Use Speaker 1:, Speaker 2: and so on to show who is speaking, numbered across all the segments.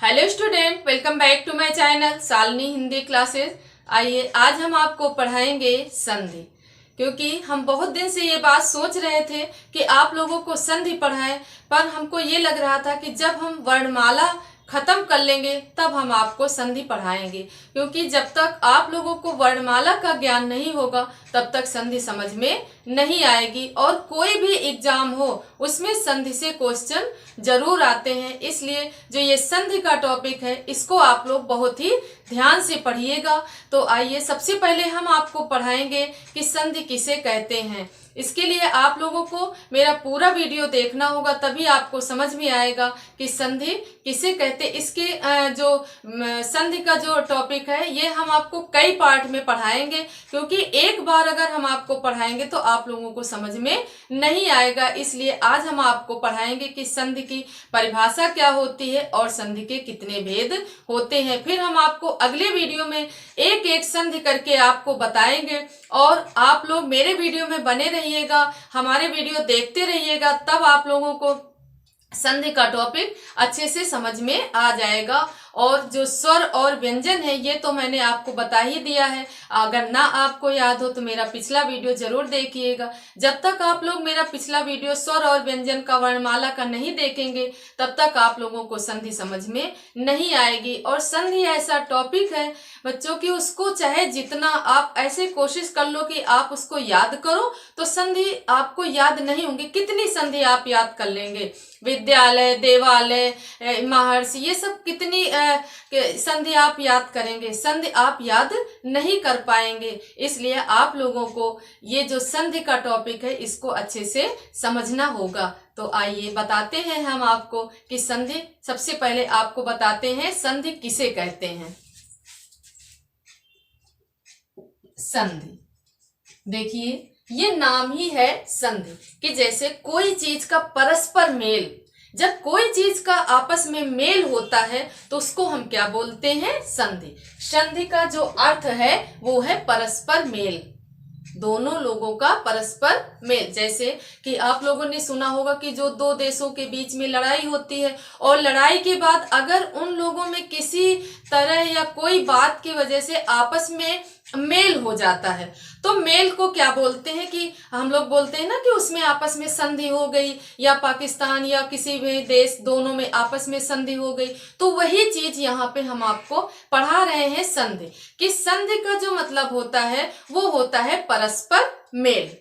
Speaker 1: Hello student, welcome back to my channel Shalini Hindi classes. आइए आज हम आपको पढ़ाएंगे संधि, क्योंकि हम बहुत दिन से ये बात सोच रहे थे कि आप लोगों को संधि पढ़ाएं, पर हमको ये लग रहा था कि जब हम वर्णमाला खत्म कर लेंगे तब हम आपको संधि पढ़ाएंगे, क्योंकि जब तक आप लोगों को वर्णमाला का ज्ञान नहीं होगा तब तक संधि समझ में नहीं आएगी। और कोई भी एग्जाम हो उसमें संधि से क्वेश्चन जरूर आते हैं, इसलिए जो ये संधि का टॉपिक है इसको आप लोग बहुत ही ध्यान से पढ़िएगा। तो आइए सबसे पहले हम आपको पढ़ाएंगे कि संधि किसे कहते हैं। इसके लिए आप लोगों को मेरा पूरा वीडियो देखना होगा, तभी आपको समझ में आएगा कि संधि किसे कहते। इसके जो संधि का जो टॉपिक है ये हम आपको कई पार्ट में पढ़ाएंगे, क्योंकि एक बार अगर हम आपको पढ़ाएंगे तो आप लोगों को समझ में नहीं आएगा। इसलिए आज हम आपको पढ़ाएंगे कि संधि की परिभाषा क्या होती है और संधि के कितने भेद होते हैं। फिर हम आपको अगले वीडियो में एक एक संधि करके आपको बताएंगे, और आप लोग मेरे वीडियो में बने रहिएगा, हमारे वीडियो देखते रहिएगा, तब आप लोगों को संधि का टॉपिक अच्छे से समझ में आ जाएगा। और जो स्वर और व्यंजन है ये तो मैंने आपको बता ही दिया है, अगर ना आपको याद हो तो मेरा पिछला वीडियो जरूर देखिएगा। जब तक आप लोग मेरा पिछला वीडियो स्वर और व्यंजन का वर्णमाला का नहीं देखेंगे तब तक आप लोगों को संधि समझ में नहीं आएगी। और संधि ऐसा टॉपिक है बच्चों की, उसको चाहे जितना आप ऐसे कोशिश कर लो कि आप उसको याद करो तो संधि आपको याद नहीं होंगी। कितनी संधि आप याद कर लेंगे, विद्यालय, देवालय, महर्षि, ये सब कितनी संधि आप याद करेंगे, संधि आप याद नहीं कर पाएंगे। इसलिए आप लोगों को ये जो संधि का टॉपिक है इसको अच्छे से समझना होगा। तो आइए बताते हैं हम आपको कि संधि, सबसे पहले आपको बताते हैं संधि किसे कहते हैं। संधि, देखिए ये नाम ही है संधि कि जैसे कोई चीज का परस्पर मेल, जब कोई चीज का आपस में मेल होता है तो उसको हम क्या बोलते हैं, संधि। संधि का जो अर्थ है वो है परस्पर मेल, दोनों लोगों का परस्पर मेल। जैसे कि आप लोगों ने सुना होगा कि जो दो देशों के बीच में लड़ाई होती है और लड़ाई के बाद अगर उन लोगों में किसी तरह या कोई बात की वजह से आपस में मेल हो जाता है तो मेल को क्या बोलते हैं, कि हम लोग बोलते हैं ना कि उसमें आपस में संधि हो गई, या पाकिस्तान या किसी भी देश दोनों में आपस में संधि हो गई। तो वही चीज यहाँ पे हम आपको पढ़ा रहे हैं संधि, कि संधि का जो मतलब होता है वो होता है परस्पर मेल।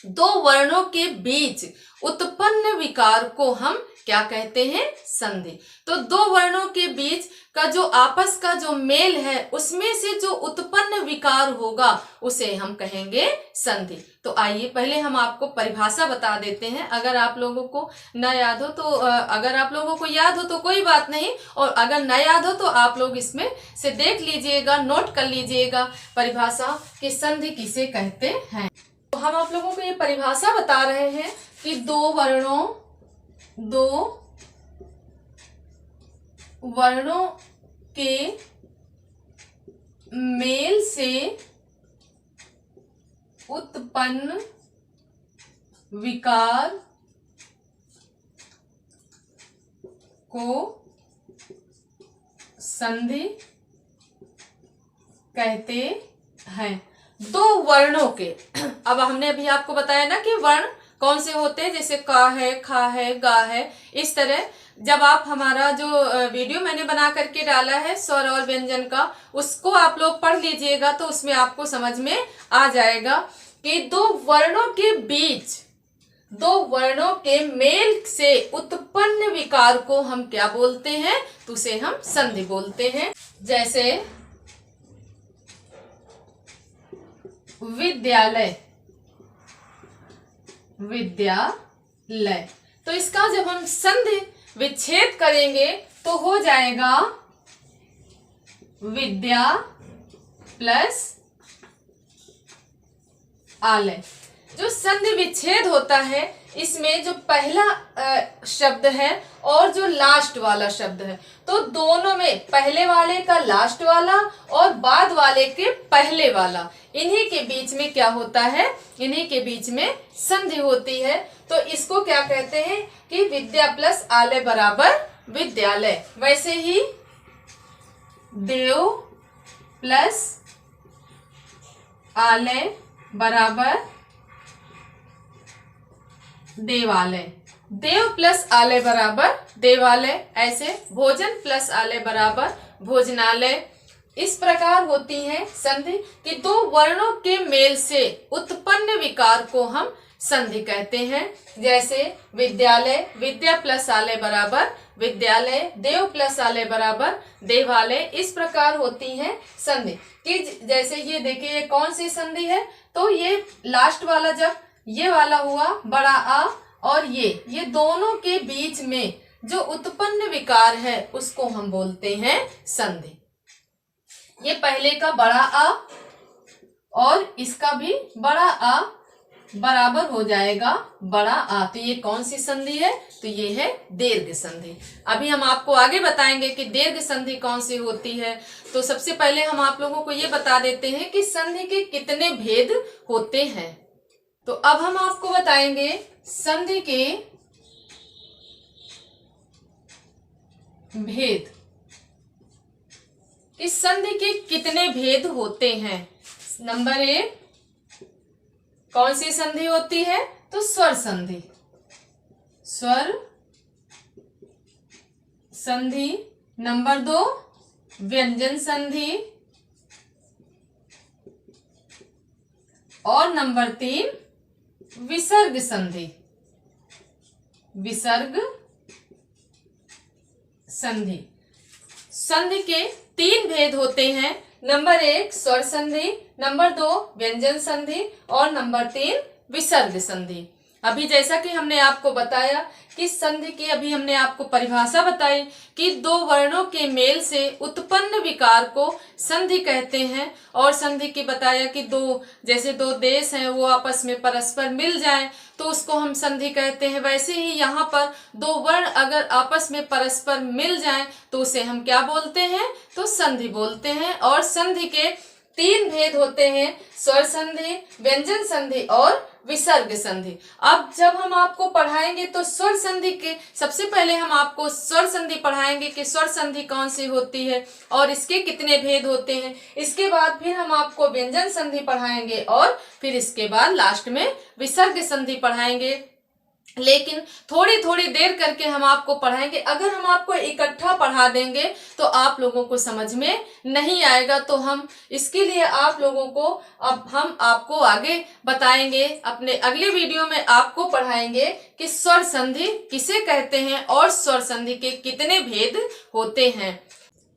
Speaker 1: दो वर्णों के बीच उत्पन्न विकार को हम क्या कहते हैं, संधि। तो दो वर्णों के बीच का जो आपस का जो मेल है उसमें से जो उत्पन्न विकार होगा उसे हम कहेंगे संधि। तो आइए पहले हम आपको परिभाषा बता देते हैं, अगर आप लोगों को न याद हो तो अगर आप लोगों को याद हो तो कोई बात नहीं, और अगर न याद हो तो आप लोग इसमें से देख लीजिएगा, नोट कर लीजिएगा परिभाषा कि संधि किसे कहते हैं। तो हम आप लोगों को ये परिभाषा बता रहे हैं कि दो वर्णों के मेल से उत्पन्न विकार को संधि कहते हैं। दो वर्णों के, अब हमने अभी आपको बताया ना कि वर्ण कौन से होते हैं, जैसे का है, खा है, गा है। इस तरह जब आप हमारा जो वीडियो मैंने बना करके डाला है स्वर और व्यंजन का, उसको आप लोग पढ़ लीजिएगा तो उसमें आपको समझ में आ जाएगा कि दो वर्णों के बीच, दो वर्णों के मेल से उत्पन्न विकार को हम क्या बोलते हैं, तो उसे हम संधि बोलते हैं। जैसे विद्यालय, विद्यालय, तो इसका जब हम संधि विच्छेद करेंगे तो हो जाएगा विद्या प्लस आलय। जो संधि विच्छेद होता है इसमें जो पहला शब्द है और जो लास्ट वाला शब्द है, तो दोनों में पहले वाले का लास्ट वाला और बाद वाले के पहले वाला, इन्हीं के बीच में क्या होता है, इन्हीं के बीच में संधि होती है। तो इसको क्या कहते हैं कि विद्या प्लस आलय बराबर विद्यालय। वैसे ही देव प्लस आलय बराबर देवालय। देव प्लस आलय बराबर देवालय। ऐसे भोजन प्लस आलय बराबर भोजनालय। इस प्रकार होती है संधि कि दो वर्णों के मेल से उत्पन्न विकार को हम संधि कहते हैं। जैसे विद्यालय, विद्या प्लस आलय बराबर विद्यालय, देव प्लस आलय बराबर देवालय। इस प्रकार होती है संधि कि जैसे ये देखिए, ये कौन सी संधि है, तो ये लास्ट वाला जब ये वाला हुआ बड़ा आ और ये दोनों के बीच में जो उत्पन्न विकार है उसको हम बोलते हैं संधि। ये पहले का बड़ा आ और इसका भी बड़ा आ बराबर हो जाएगा बड़ा आ, तो ये कौन सी संधि है, तो ये है दीर्घ संधि। अभी हम आपको आगे बताएंगे कि दीर्घ संधि कौन सी होती है। तो सबसे पहले हम आप लोगों को ये बता देते हैं कि संधि के कितने भेद होते हैं। तो अब हम आपको बताएंगे संधि के भेद, इस संधि के कितने भेद होते हैं। नंबर 1 कौन सी संधि होती है, तो स्वर संधि। स्वर संधि। नंबर 2 व्यंजन संधि। और नंबर 3 विसर्ग संधि। विसर्ग संधि। संधि के 3 भेद होते हैं। नंबर 1 स्वर संधि, नंबर 2 व्यंजन संधि और नंबर 3 विसर्ग संधि। अभी जैसा कि हमने आपको बताया कि संधि की अभी हमने आपको परिभाषा बताई कि दो वर्णों के मेल से उत्पन्न विकार को संधि कहते हैं। और संधि की बताया कि जैसे दो देश हैं वो आपस में परस्पर मिल जाएं तो उसको हम संधि कहते हैं। वैसे ही यहाँ पर दो वर्ण अगर आपस में परस्पर मिल जाएं तो उसे हम क्या बोलते हैं, तो संधि बोलते हैं। और संधि के 3 भेद होते हैं, स्वर संधि, व्यंजन संधि और विसर्ग संधि। अब जब हम आपको पढ़ाएंगे तो स्वर संधि के सबसे पहले हम आपको स्वर संधि पढ़ाएंगे कि स्वर संधि कौन सी होती है और इसके कितने भेद होते हैं। इसके बाद फिर हम आपको व्यंजन संधि पढ़ाएंगे और फिर इसके बाद लास्ट में विसर्ग संधि पढ़ाएंगे। लेकिन थोड़ी थोड़ी देर करके हम आपको पढ़ाएंगे। अगर हम आपको इकट्ठा पढ़ा देंगे तो आप लोगों को समझ में नहीं आएगा। तो हम इसके लिए आप लोगों को अब हम आपको आगे बताएंगे, अपने अगले वीडियो में आपको पढ़ाएंगे कि स्वर संधि किसे कहते हैं और स्वर संधि के कितने भेद होते हैं।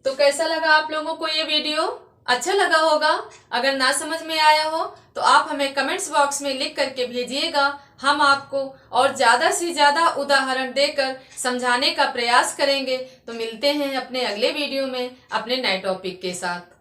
Speaker 1: तो कैसा लगा आप लोगों को ये वीडियो? अच्छा लगा होगा। अगर ना समझ में आया हो तो आप हमें कमेंट्स बॉक्स में लिख करके भेजिएगा। हम आपको और ज़्यादा से ज़्यादा उदाहरण देकर समझाने का प्रयास करेंगे। तो मिलते हैं अपने अगले वीडियो में अपने नए टॉपिक के साथ।